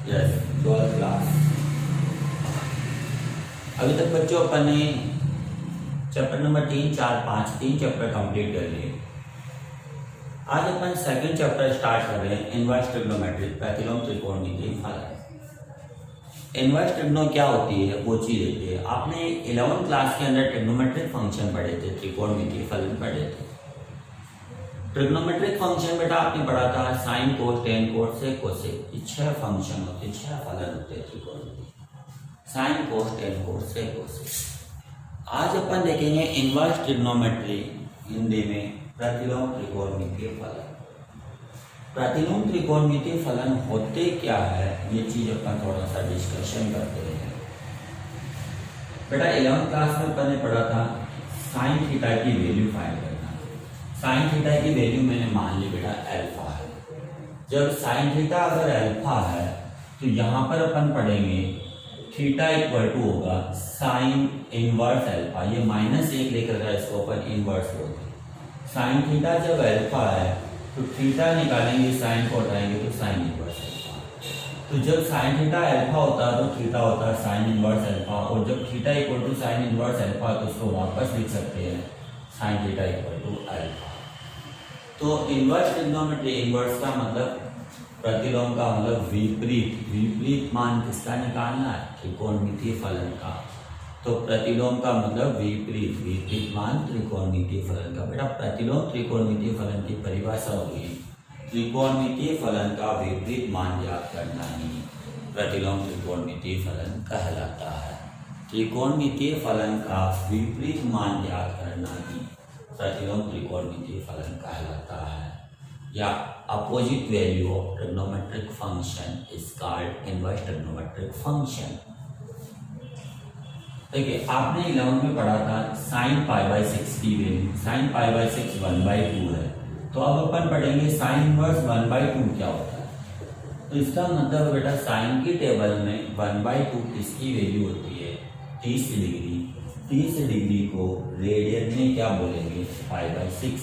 Yes 12th class. अभी तक बच्चों अपन ने चैप्टर नंबर 3, 4, 5 तीन चैप्टर कंप्लीट कर लिए। आज अपन सेकंड चैप्टर स्टार्ट कर रहे हैं, इनवर्स ट्रिग्नोमेट्री, प्रतिलोम त्रिकोणमितीय फलन। इनवर्स ट्रिग्नो क्या होती है वो चीज होती है, आपने 11th क्लास के अंदर ट्रिग्नोमेट्रिक फंक्शन पढ़े थे, त्रिकोणमितीय फलन पढ़े थे। ट्रिग्नोमेट्रिक फंक्शन बेटा आपने पढ़ा था साइन कोस टेन कोस सेक कोसेक, 6 फंक्शन होते हैं, 6 फलन होते हैं त्रिकोणमितीय, साइन कोस टेन कोस सेक कोसेक। आज अपन देखेंगे इनवर्स ट्रिग्नोमेट्री, हिंदी में प्रतिलोम त्रिकोणमितीय फलन। प्रतिलोम त्रिकोणमितीय फलन होते क्या है ये चीज अपन थोड़ा सा डिस्कशन करते हैं। बेटा 11th क्लास में अपन ने पढ़ा था साइन थीटा की वैल्यू फाइंड करना। साइन थीटा की वैल्यू मैंने मान ली बेटा अल्फा है। जब साइन थीटा अगर अल्फा है तो यहाँ पर अपन पढ़ेंगे थीटा इक्वल टू होगा साइन इनवर्स अल्फा, ये -1 लेकर का इसको अपन इनवर्स बोलते हैं। साइन थीटा जब अल्फा है तो थीटा निकालेंगे, साइन को हटाएंगे तो साइन इनवर्स अल्फा। तो जब साइन थीटा अल्फा होता है तो थीटा होता है साइन इनवर्स अल्फा, और जब theta equal to sine inverse alpha तो उसको वापस लिख सकते हैं sine theta equal to alpha. तो इनवर्स ट्रिग्नोमेट्री, इनवर्स का मतलब प्रतिलोम का मतलब विपरीत, विपरीत मान किसका निकालना है, त्रिकोणमितीय फलन का। तो प्रतिलोम का मतलब विपरीत, विपरीत मान त्रिकोणमितीय फलन का। बेटा प्रतिलोम त्रिकोणमितीय फलन की परिभाषा होगी त्रिकोणमितीय फलन का विपरीत मान ज्ञात करना ही प्रतिलोम त्रिकोणमितीय फलन कहलाता है। त्रिकोणमितीय फलन का विपरीत मान ज्ञात करना ही प्रतिलोम त्रिकोणमितीय फलन कहलाता है, या opposite value of trigonometric function is called inverse trigonometric function. देखिए आपने 11 में पढ़ा था साइन π/6 की वैल्यू, साइन π/6 1/2 है। तो अब अपन पढ़ेंगे साइन इनवर्स 1/2 क्या होता है। तो इसका मतलब बेटा साइन की टेबल में 1/2 किसकी वैल्यू होती है, 30 डिग्री। 30 डिग्री को रेडियन में क्या बोलेंगे, π/6।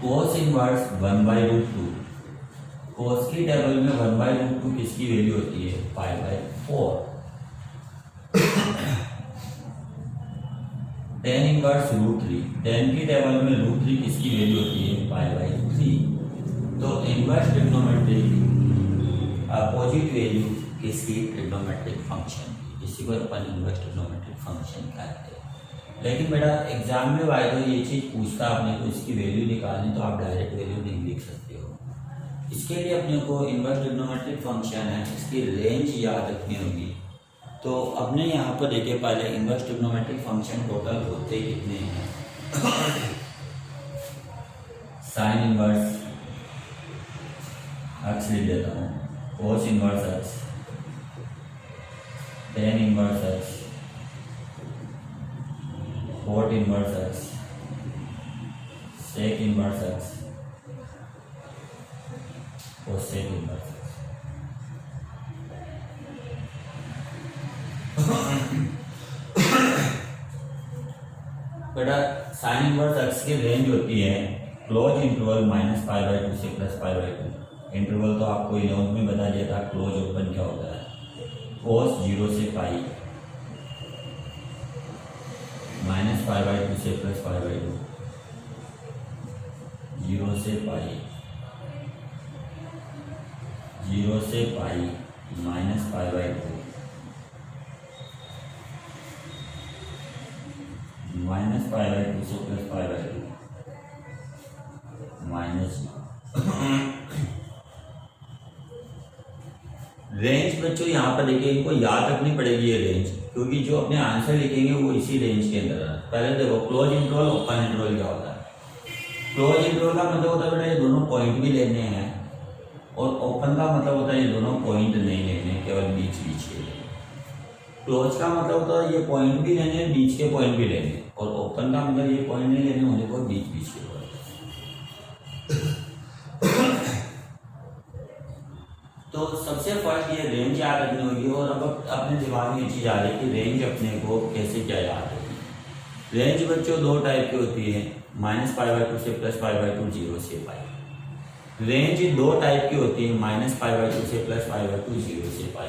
कोस इनवर्स 1/√2, कोस की टेबल में 1/√2 किसकी वैल्यू होती है, π/4। टेन इनवर्स √3, टेन की टेबल में √3 किसकी वैल्यू होती है, π/3। तो इनवर्स ट्रिग्नोमेट्री अपोजिट वैल्यू किसकी, ट्रिग्नोमेट्रिक फंक्शन, इसी को अपन इनवर्स ट्रिग्नोमेट्रिक फंक्शन कहते हैं। लेकिन बेटा एग्जाम में वायदा ये चीज पूछता आपने तो इसकी वैल्यू निकालनी, तो आप डायरेक्ट वैल्यू नहीं लिख सकते हो। इसके लिए अपने को इनवर्स ट्रिग्नोमेट्रिक फंक्शन है, इसकी रेंज याद रखनी होगी। तो अपने यहाँ पर देखिए पहले इनवर्स ट्रिग्नोमेट्रिक फंक्शन टोटल होते कितने हैं। साइन इनवर्स एक्स लिख देता हूँ, cos inverse x, tan inverse x, cot inverse x, sec inverse x, cosec inverse x. बेटा साइन इनवर्स एक्स की रेंज होती है क्लोज इंटरवल -π/2 से +π/2। इंटरवल तो आपको 11 में बता दिया था, क्लोज ओपन क्या होता है, कोस 0 से π, -π/2 से +π/2, 0 से π, 0 से π, -π/2, -π/2 से +π/2, रेंज बच्चों यहाँ पर देखिए, इनको याद रखनी पड़ेगी ये रेंज, क्योंकि जो अपने आंसर लिखेंगे वो इसी रेंज के अंदर है। पहले देखो क्लोज इंटरवल, ओपन इंटरवल क्या होता है। क्लोज इंटरवल का मतलब होता है बेटा ये दोनों पॉइंट भी लेने हैं, और ओपन का मतलब होता है ये दोनों पॉइंट नहीं लेने, केवल बीच बीच के लेने। क्लोज का मतलब होता है ये पॉइंट भी लेने, बीच के पॉइंट भी लेने, और ओपन का मतलब ये पॉइंट नहीं लेने होने को, बीच बीच के पॉइंट। तो सबसे फर्स्ट ये रेंज याद रखनी होगी, और अब अपने दिमाग में ये चीज आ रही है कि रेंज अपने को कैसे क्या याद रखनी। रेंज बच्चों दो टाइप की होती है, -π/2 से +π/2, 0 से π। रेंज दो टाइप की होती है, -π/2 से +π/2, 0 से पाई।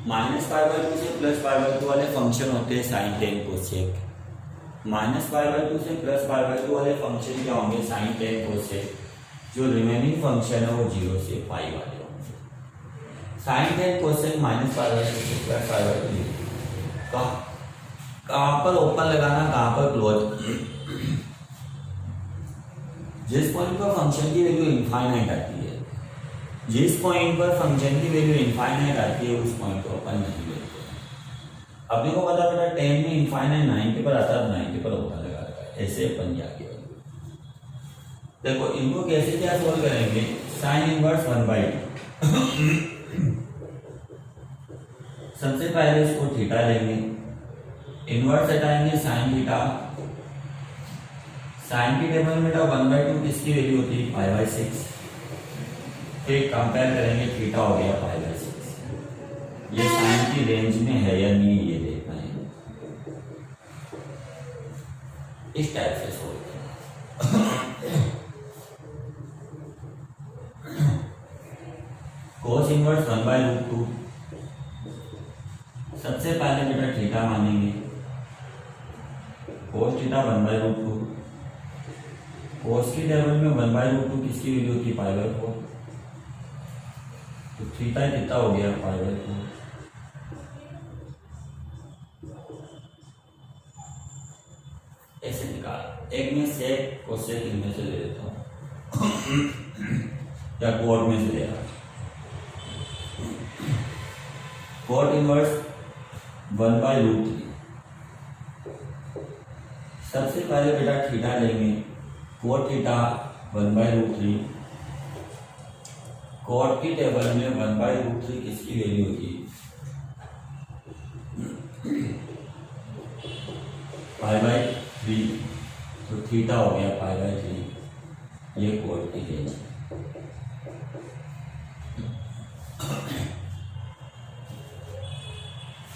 -π/2 से +π/2 वाले फंक्शन होते हैं साइन टेन कोसेक। -π/2 से +π/2 वाले फंक्शन क्या होंगे, साइन टेन कोसेक। जो रिमेनिंग फंक्शन है वो 0 से पाई वाले होंगे। साइन टेन कोसेक -π/2 से +π/2 कहाँ पर ओपन लगाना, कहाँ पर क्लोज। जिस पॉइंट पर फंक्शन की वैल्यू इनफाइनाइट आती है, जिस पॉइंट पर फंक्शन की वैल्यू इनफाइनाइट आती है उस पॉइंट को ओपन नहीं लेते। अपने को पता बेटा 10 में इनफाइनाइट 90 पर आता है, 90 पर ओपन लगा रखा है, ऐसे अपन जाके देखो इनको कैसे क्या सोल्व करेंगे। साइन इनवर्स 1/2 सबसे पहले इसको थीटा लेंगे, इनवर्स हटाएंगे साइन थीटा। साइन की टेबल में 1/2 किसकी वैल्यू होती है, π/6। फिर कंपेयर करेंगे, थीटा हो गया π/6। ये साइन की रेंज में है या नहीं ये देखना है। इस टाइप से सोल्व कोस इनवर्स 1/√2। सबसे पहले बेटा थीटा मानेंगे, कोस थीटा 1/√2। कोस की टेबल में 1/√2 किसकी वैल्यू होती है, π/4। तो थीटा कितना हो गया, π/4। ऐसे निकाल, एक में सेक कोसेक इनमें से ले लेता हूँ या कोट में से ले रहा। Cot inverse 1/√3। सबसे पहले बेटा थीटा लेंगे, कोट थीटा 1/√3। कोट की टेबल में 1/√3 किसकी वैल्यू होगी, π/3। तो थीटा हो गया π/3। ये कोट की रेंज।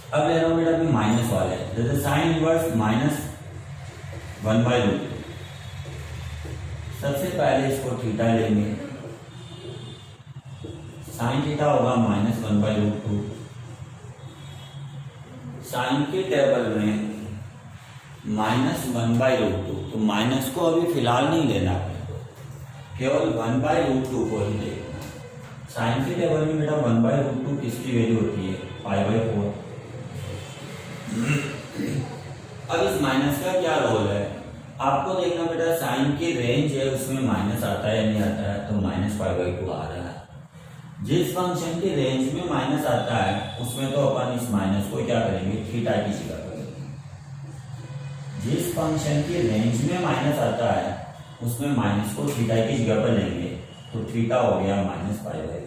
अब ले रहा हूं बेटा अभी माइनस वाले, जैसे साइन इनवर्स -1/√2। सबसे पहले इसको थीटा लेंगे, साइन थीटा होगा -1/√2। साइन की टेबल में -1/√2, तो माइनस को अभी फिलहाल नहीं लेना अपने को, केवल 1/√2 को ही देखना। साइन की टेबल में बेटा 1/√2 किसकी वैल्यू होती है, π/4। अब इस माइनस का क्या रोल है, आपको देखना बेटा साइन की रेंज है उसमें माइनस आता है या नहीं आता है, तो -π/2 आ रहा है। जिस फंक्शन की रेंज में माइनस आता है उसमें तो अपन इस माइनस को क्या करेंगे, थीटा की जगह करेंगे। जिस फंक्शन की रेंज में माइनस आता है उसमें माइनस को थीटा की जगह पर लेंगे, तो थीटा हो गया -π/2।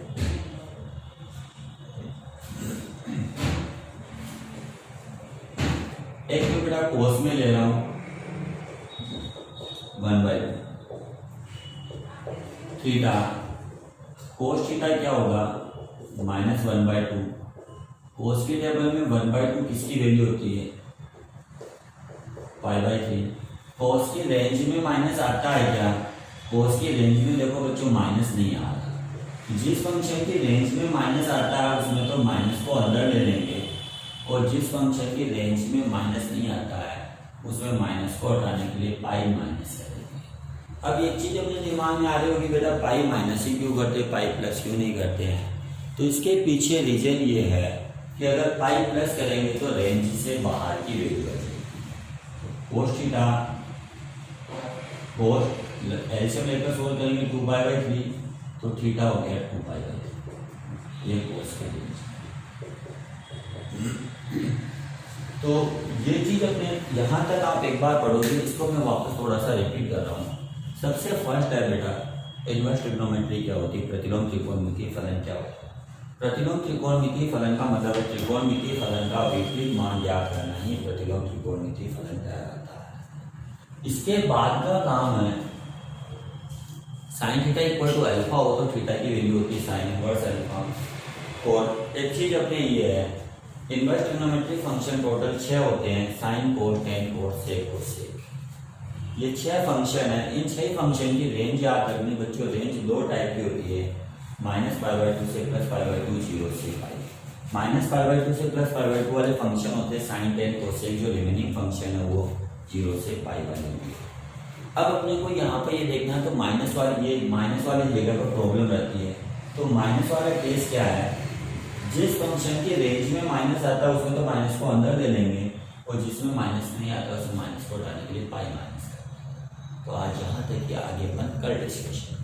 एक तो बेटा कोस में ले रहा हूं 1/2 थीटा। कोस थीटा क्या होगा, -1/2। कोस की टेबल में 1/2 किसकी वैल्यू होती है, π/3। कोस की रेंज में माइनस आता है क्या, कोस की रेंज में देखो बच्चों माइनस नहीं आ रहा। जिस फंक्शन की रेंज में माइनस आता है उसमें तो माइनस को अंदर ले लेंगे, और जिस फंक्शन की रेंज में माइनस नहीं आता है उसमें माइनस को हटाने के लिए पाई माइनस करेंगे। अब एक चीज अपने दिमाग में आ रही होगी, बेटा पाई माइनस ही क्यों करते, पाई प्लस क्यों नहीं करते हैं। तो इसके पीछे रीजन ये है कि अगर पाई प्लस करेंगे तो रेंज से बाहर की वैल्यू बचेगी। कोस थीटा कोस एलसीएम लेकर सोल्व करेंगे 2π/3, तो थीटा हो गया 2π/3। ये कोस का रेंज। तो ये चीज अपने यहाँ तक आप एक बार पढ़ोगे, इसको मैं वापस थोड़ा सा रिपीट कर रहा हूँ। सबसे फर्स्ट है बेटा इनवर्स ट्रिग्नोमेट्री क्या होती है, प्रतिलोम त्रिकोणमितीय फलन क्या होता है। प्रतिलोम त्रिकोणमितीय फलन का मतलब है त्रिकोणमितीय फलन का विपरीत मान ज्ञात करना ही प्रतिलोम त्रिकोणमितीय फलन कहलाता है। इसके बाद का काम है sine theta equal to alpha हो तो थीटा की वैल्यू होती है साइन इनवर्स अल्फा। और एक चीज अपने ये है, इनवर्स ट्रिग्नोमेट्री फंक्शन टोटल 6 होते हैं, साइन कोस टेन कोस सेक कोसेक। ये 6 फंक्शन है, इन 6 फंक्शन की रेंज याद रखनी बच्चों। रेंज 2 टाइप की होती है, -π/2 से +π/2, 0 से π। -π/2 से +π/2 वाले फंक्शन होते हैं साइन टेन कोसेक, जो रिमेनिंग फंक्शन है वो 0 से π बनेंगे। अब अपने को यहाँ पे ये देखना है, तो माइनस वाली जगह पर प्रॉब्लम रहती है। तो माइनस वाला केस क्या है, जिस फंक्शन की रेंज में माइनस आता है उसमें तो माइनस को अंदर ले लेंगे, और जिसमें माइनस नहीं आता उसमें माइनस को हटाने के लिए पाई माइनस। तो आज यहाँ तक कि आगे अपन कल डिस्कशन